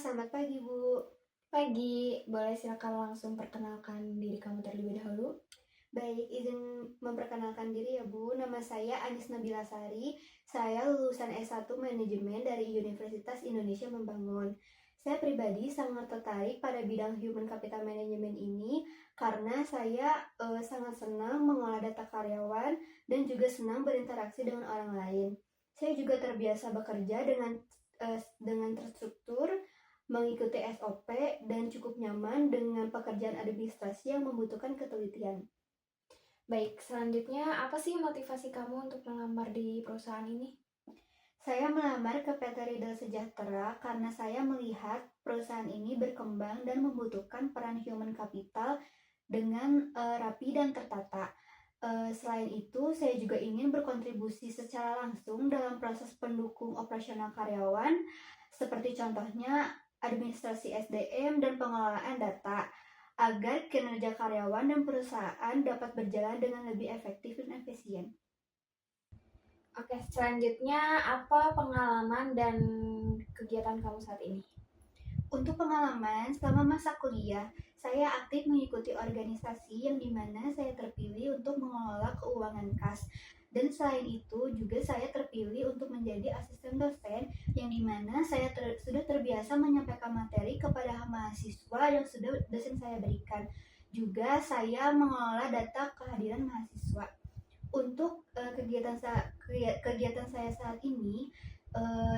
selamat pagi Bu. Pagi, boleh silakan langsung perkenalkan diri kamu terlebih dahulu? Baik, izin memperkenalkan diri ya Bu. Nama saya Anis Nabila Sari. Saya lulusan S1 Manajemen dari Universitas Indonesia Membangun. Saya pribadi sangat tertarik pada bidang Human Capital Management ini karena saya sangat senang mengolah data karyawan dan juga senang berinteraksi dengan orang lain. Saya juga terbiasa bekerja dengan terstruktur, mengikuti SOP, dan cukup nyaman dengan pekerjaan administrasi yang membutuhkan ketelitian. Baik, selanjutnya apa sih motivasi kamu untuk melamar di perusahaan ini? Saya melamar ke PT Riddle Sejahtera karena saya melihat perusahaan ini berkembang dan membutuhkan peran human capital dengan rapi dan tertata. Selain itu, saya juga ingin berkontribusi secara langsung dalam proses pendukung operasional karyawan, seperti contohnya administrasi SDM dan pengelolaan data, agar kinerja karyawan dan perusahaan dapat berjalan dengan lebih efektif dan efisien. Oke, selanjutnya apa pengalaman dan kegiatan kamu saat ini? Untuk pengalaman, selama masa kuliah, saya aktif mengikuti organisasi yang dimana saya terpilih untuk mengelola keuangan kas. Dan selain itu juga saya terpilih untuk menjadi asisten dosen yang dimana saya sudah terbiasa menyampaikan materi kepada mahasiswa yang sudah dosen saya berikan. Juga saya mengelola data kehadiran mahasiswa. Untuk kegiatan saya saat ini,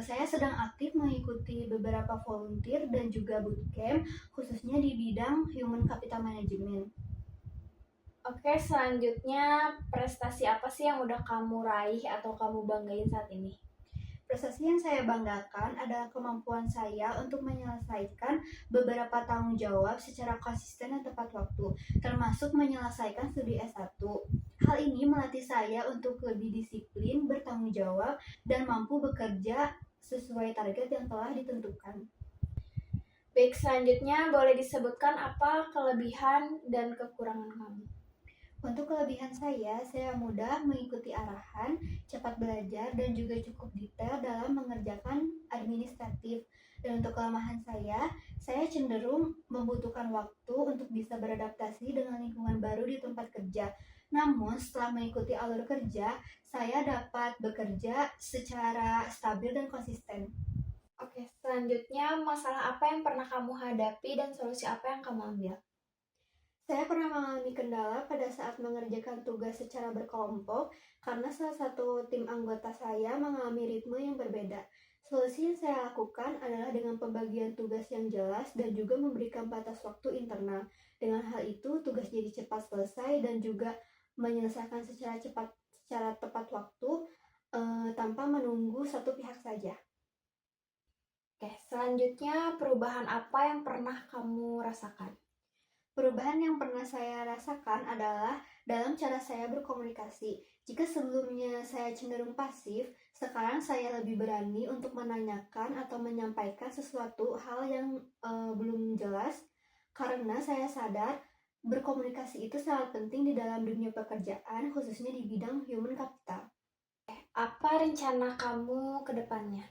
saya sedang aktif mengikuti beberapa volunteer dan juga bootcamp, khususnya di bidang Human Capital Management. Oke, selanjutnya prestasi apa sih yang udah kamu raih atau kamu banggain saat ini? Prestasi yang saya banggakan adalah kemampuan saya untuk menyelesaikan beberapa tanggung jawab secara konsisten dan tepat waktu, termasuk menyelesaikan studi S1. Hal ini melatih saya untuk lebih disiplin, bertanggung jawab, dan mampu bekerja sesuai target yang telah ditentukan. Baik, selanjutnya boleh disebutkan apa kelebihan dan kekurangan kamu? Untuk kelebihan saya mudah mengikuti arahan, cepat belajar, dan juga cukup detail dalam mengerjakan administratif. Dan untuk kelemahan saya cenderung membutuhkan waktu untuk bisa beradaptasi dengan lingkungan baru di tempat kerja. Namun, setelah mengikuti alur kerja, saya dapat bekerja secara stabil dan konsisten. Oke, selanjutnya masalah apa yang pernah kamu hadapi dan solusi apa yang kamu ambil? Saya pernah mengalami kendala pada saat mengerjakan tugas secara berkelompok karena salah satu tim anggota saya mengalami ritme yang berbeda. Solusi yang saya lakukan adalah dengan pembagian tugas yang jelas dan juga memberikan batas waktu internal. Dengan hal itu, tugas jadi cepat selesai dan juga menyelesaikan secara tepat waktu tanpa menunggu satu pihak saja. Oke, selanjutnya perubahan apa yang pernah kamu rasakan? Perubahan yang pernah saya rasakan adalah dalam cara saya berkomunikasi. Jika sebelumnya saya cenderung pasif, sekarang saya lebih berani untuk menanyakan atau menyampaikan sesuatu hal yang belum jelas, karena saya sadar berkomunikasi itu sangat penting di dalam dunia pekerjaan, khususnya di bidang human capital. Apa rencana kamu ke depannya?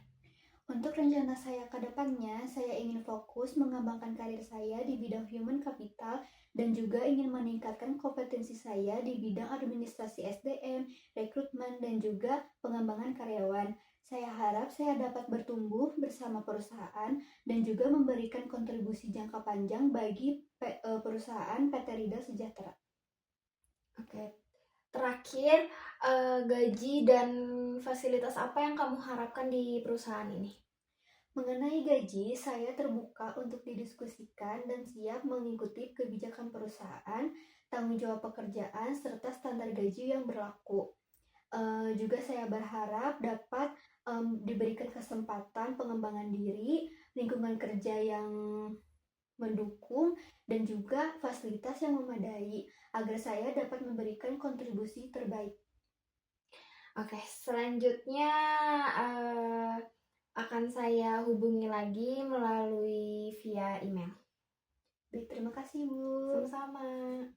Untuk rencana saya ke depannya, saya ingin fokus mengembangkan karir saya di bidang human capital dan juga ingin meningkatkan kompetensi saya di bidang administrasi SDM, rekrutmen, dan juga pengembangan karyawan. Saya harap saya dapat bertumbuh bersama perusahaan dan juga memberikan kontribusi jangka panjang bagi perusahaan PT Riddle Sejahtera. Oke, terakhir gaji dan fasilitas apa yang kamu harapkan di perusahaan ini? Mengenai gaji, saya terbuka untuk didiskusikan dan siap mengikuti kebijakan perusahaan, tanggung jawab pekerjaan, serta standar gaji yang berlaku. Juga saya berharap dapat diberikan kesempatan pengembangan diri, lingkungan kerja yang mendukung, dan juga fasilitas yang memadai agar saya dapat memberikan kontribusi terbaik. Oke, selanjutnya akan saya hubungi lagi melalui via email. Baik, terima kasih Bu. Sama-sama.